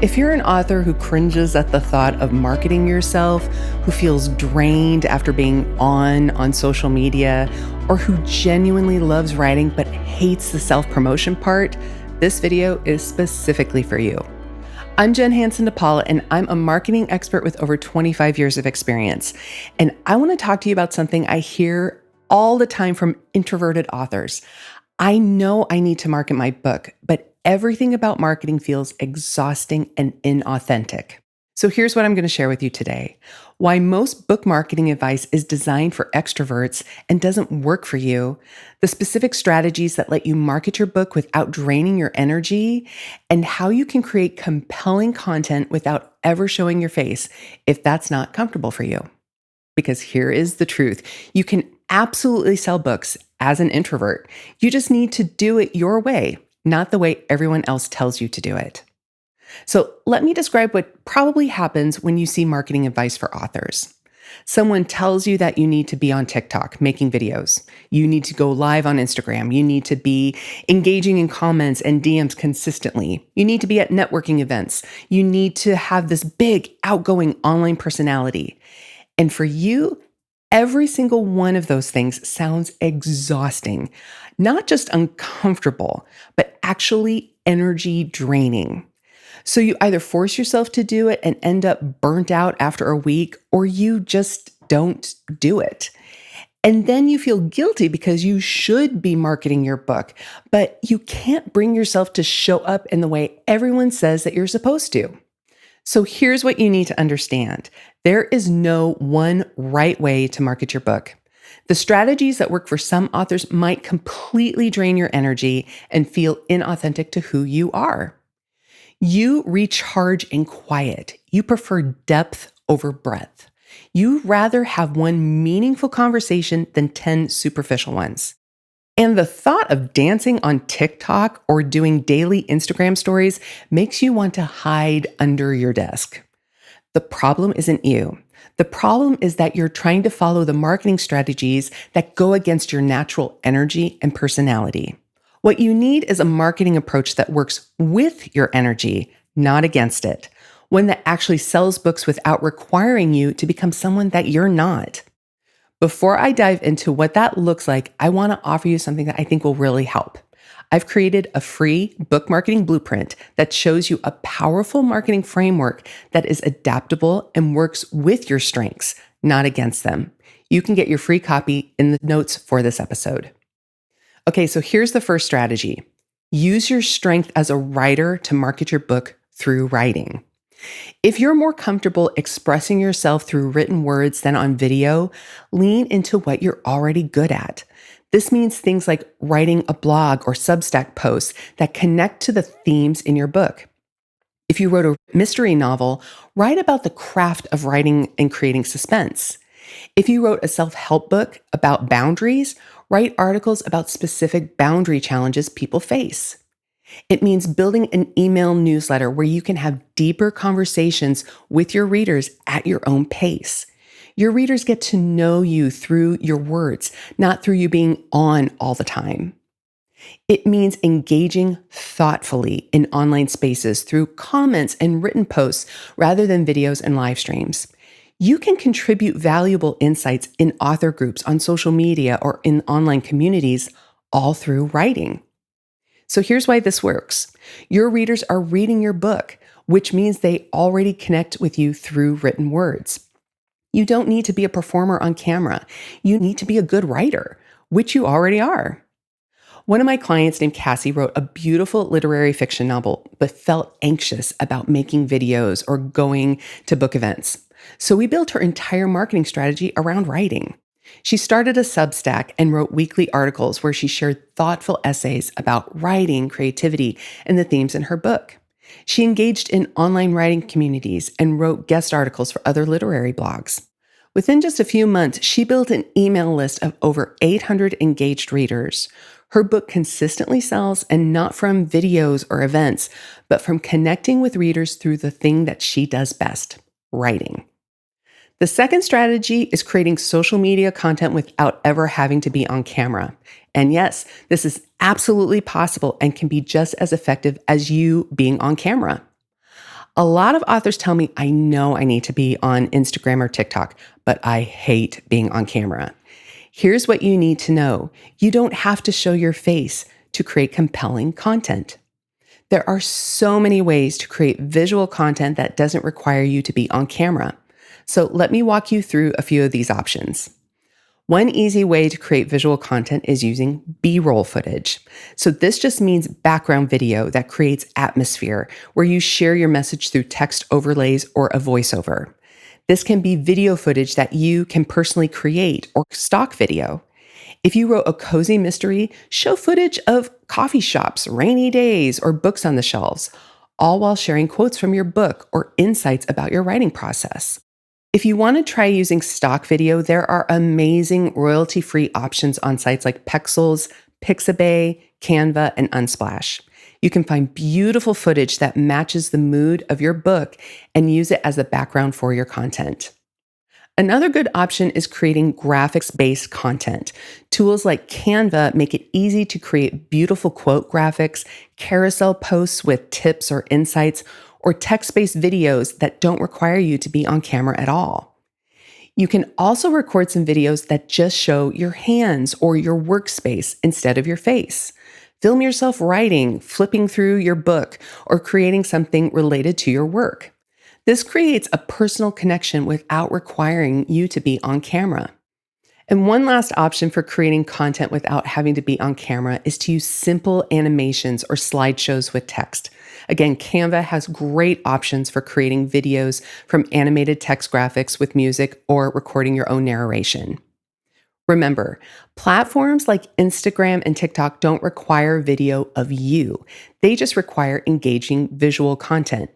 If you're an author who cringes at the thought of marketing yourself, who feels drained after being on social media, or who genuinely loves writing but hates the self-promotion part, this video is specifically for you. I'm Hanson-dePaula, and I'm a marketing expert with over 25 years of experience. And I want to talk to you about something I hear all the time from introverted authors. I know I need to market my book, but everything about marketing feels exhausting and inauthentic. So here's what I'm going to share with you today. Why most book marketing advice is designed for extroverts and doesn't work for you, the specific strategies that let you market your book without draining your energy, and how you can create compelling content without ever showing your face if that's not comfortable for you. Because here is the truth. You can absolutely sell books as an introvert. You just need to do it your way, not the way everyone else tells you to do it. So let me describe what probably happens when you see marketing advice for authors. Someone tells you that you need to be on TikTok making videos. You need to go live on Instagram. You need to be engaging in comments and DMs consistently. You need to be at networking events. You need to have this big, outgoing online personality. And for you, every single one of those things sounds exhausting, not just uncomfortable, but actually energy draining. So you either force yourself to do it and end up burnt out after a week, or you just don't do it. And then you feel guilty because you should be marketing your book, but you can't bring yourself to show up in the way everyone says that you're supposed to. So here's what you need to understand. There is no one right way to market your book. The strategies that work for some authors might completely drain your energy and feel inauthentic to who you are. You recharge in quiet. You prefer depth over breadth. You rather have one meaningful conversation than 10 superficial ones. And the thought of dancing on TikTok or doing daily Instagram stories makes you want to hide under your desk. The problem isn't you. The problem is that you're trying to follow the marketing strategies that go against your natural energy and personality. What you need is a marketing approach that works with your energy, not against it. One that actually sells books without requiring you to become someone that you're not. Before I dive into what that looks like, I want to offer you something that I think will really help. I've created a free book marketing blueprint that shows you a powerful marketing framework that is adaptable and works with your strengths, not against them. You can get your free copy in the notes for this episode. Okay, so here's the first strategy. Use your strength as a writer to market your book through writing. If you're more comfortable expressing yourself through written words than on video, lean into what you're already good at. This means things like writing a blog or Substack posts that connect to the themes in your book. If you wrote a mystery novel, write about the craft of writing and creating suspense. If you wrote a self-help book about boundaries, write articles about specific boundary challenges people face. It means building an email newsletter where you can have deeper conversations with your readers at your own pace. Your readers get to know you through your words, not through you being on all the time. It means engaging thoughtfully in online spaces through comments and written posts rather than videos and live streams. You can contribute valuable insights in author groups on social media or in online communities, all through writing. So here's why this works. Your readers are reading your book, which means they already connect with you through written words. You don't need to be a performer on camera. You need to be a good writer, which you already are. One of my clients named Cassie wrote a beautiful literary fiction novel, but felt anxious about making videos or going to book events. So we built her entire marketing strategy around writing. She started a Substack and wrote weekly articles where she shared thoughtful essays about writing, creativity, and the themes in her book. She engaged in online writing communities and wrote guest articles for other literary blogs. Within just a few months, she built an email list of over 800 engaged readers. Her book consistently sells, and not from videos or events, but from connecting with readers through the thing that she does best, writing. The second strategy is creating social media content without ever having to be on camera. And yes, this is absolutely possible and can be just as effective as you being on camera. A lot of authors tell me I know I need to be on Instagram or TikTok, but I hate being on camera. Here's what you need to know. You don't have to show your face to create compelling content. There are so many ways to create visual content that doesn't require you to be on camera. So let me walk you through a few of these options. One easy way to create visual content is using B-roll footage. So this just means background video that creates atmosphere where you share your message through text overlays or a voiceover. This can be video footage that you can personally create or stock video. If you wrote a cozy mystery, show footage of coffee shops, rainy days, or books on the shelves, all while sharing quotes from your book or insights about your writing process. If you want to try using stock video, there are amazing royalty-free options on sites like Pexels, Pixabay, Canva, and Unsplash. You can find beautiful footage that matches the mood of your book and use it as the background for your content. Another good option is creating graphics-based content. Tools like Canva make it easy to create beautiful quote graphics, carousel posts with tips or insights, or text-based videos that don't require you to be on camera at all. You can also record some videos that just show your hands or your workspace instead of your face. Film yourself writing, flipping through your book, or creating something related to your work. This creates a personal connection without requiring you to be on camera. And one last option for creating content without having to be on camera is to use simple animations or slideshows with text. Again, Canva has great options for creating videos from animated text graphics with music or recording your own narration. Remember, platforms like Instagram and TikTok don't require video of you. They just require engaging visual content.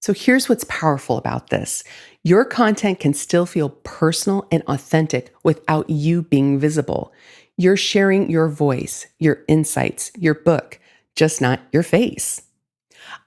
So here's what's powerful about this. Your content can still feel personal and authentic without you being visible. You're sharing your voice, your insights, your book, just not your face.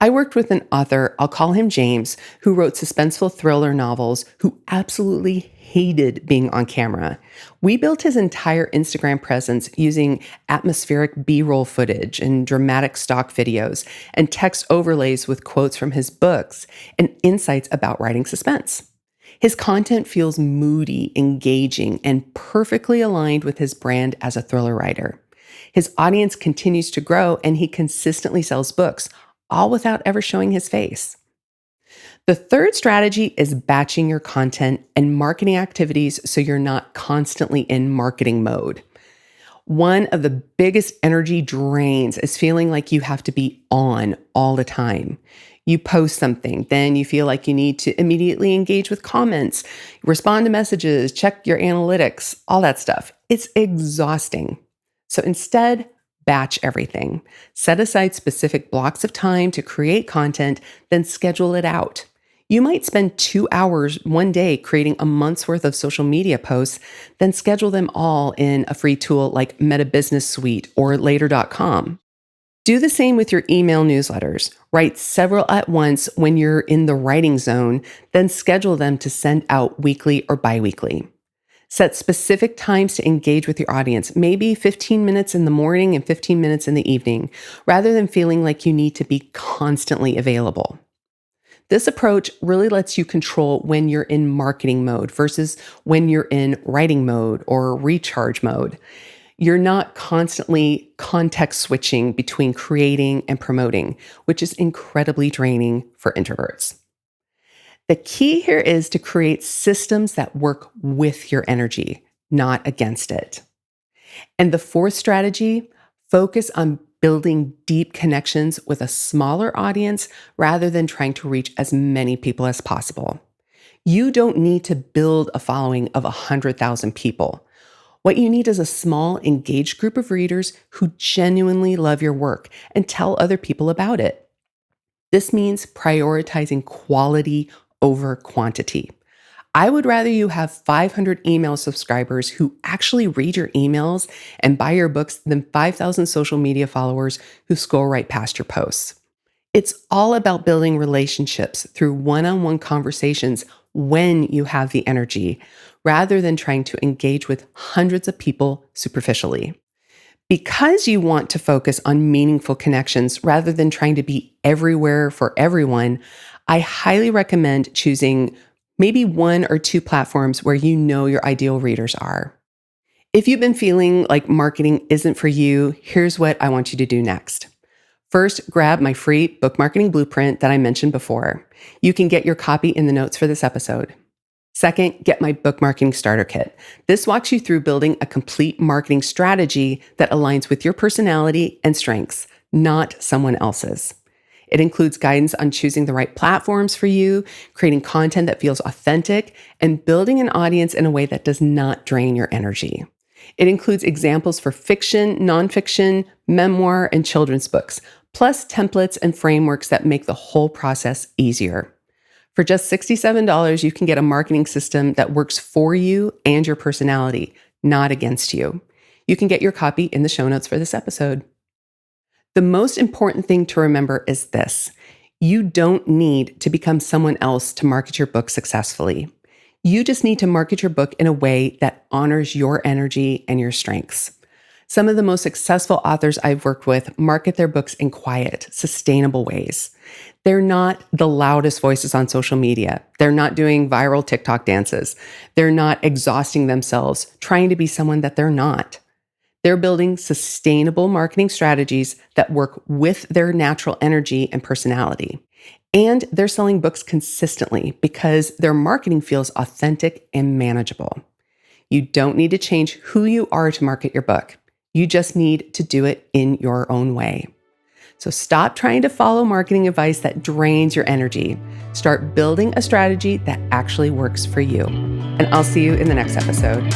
I worked with an author, I'll call him James, who wrote suspenseful thriller novels, who absolutely hated being on camera. We built his entire Instagram presence using atmospheric B-roll footage and dramatic stock videos and text overlays with quotes from his books and insights about writing suspense. His content feels moody, engaging, and perfectly aligned with his brand as a thriller writer. His audience continues to grow, and he consistently sells books, all without ever showing his face. The third strategy is batching your content and marketing activities so you're not constantly in marketing mode. One of the biggest energy drains is feeling like you have to be on all the time. You post something, then you feel like you need to immediately engage with comments, respond to messages, check your analytics, all that stuff. It's exhausting. So instead, batch everything. Set aside specific blocks of time to create content, then schedule it out. You might spend 2 hours one day creating a month's worth of social media posts, then schedule them all in a free tool like Meta Business Suite or Later.com. Do the same with your email newsletters. Write several at once when you're in the writing zone, then schedule them to send out weekly or biweekly. Set specific times to engage with your audience, maybe 15 minutes in the morning and 15 minutes in the evening, rather than feeling like you need to be constantly available. This approach really lets you control when you're in marketing mode versus when you're in writing mode or recharge mode. You're not constantly context switching between creating and promoting, which is incredibly draining for introverts. The key here is to create systems that work with your energy, not against it. And the fourth strategy, focus on building deep connections with a smaller audience rather than trying to reach as many people as possible. You don't need to build a following of 100,000 people. What you need is a small, engaged group of readers who genuinely love your work and tell other people about it. This means prioritizing quality over quantity. I would rather you have 500 email subscribers who actually read your emails and buy your books than 5,000 social media followers who scroll right past your posts. It's all about building relationships through one-on-one conversations when you have the energy, rather than trying to engage with hundreds of people superficially. Because you want to focus on meaningful connections rather than trying to be everywhere for everyone, I highly recommend choosing maybe one or two platforms where you know your ideal readers are. If you've been feeling like marketing isn't for you, here's what I want you to do next. First, grab my free book marketing blueprint that I mentioned before. You can get your copy in the notes for this episode. Second, get my book marketing starter kit. This walks you through building a complete marketing strategy that aligns with your personality and strengths, not someone else's. It includes guidance on choosing the right platforms for you, creating content that feels authentic, and building an audience in a way that does not drain your energy. It includes examples for fiction, nonfiction, memoir, and children's books, plus templates and frameworks that make the whole process easier. For just $67, you can get a marketing system that works for you and your personality, not against you. You can get your copy in the show notes for this episode. The most important thing to remember is this: you don't need to become someone else to market your book successfully. You just need to market your book in a way that honors your energy and your strengths. Some of the most successful authors I've worked with market their books in quiet, sustainable ways. They're not the loudest voices on social media. They're not doing viral TikTok dances. They're not exhausting themselves trying to be someone that they're not. They're building sustainable marketing strategies that work with their natural energy and personality. And they're selling books consistently because their marketing feels authentic and manageable. You don't need to change who you are to market your book. You just need to do it in your own way. So stop trying to follow marketing advice that drains your energy. Start building a strategy that actually works for you. And I'll see you in the next episode.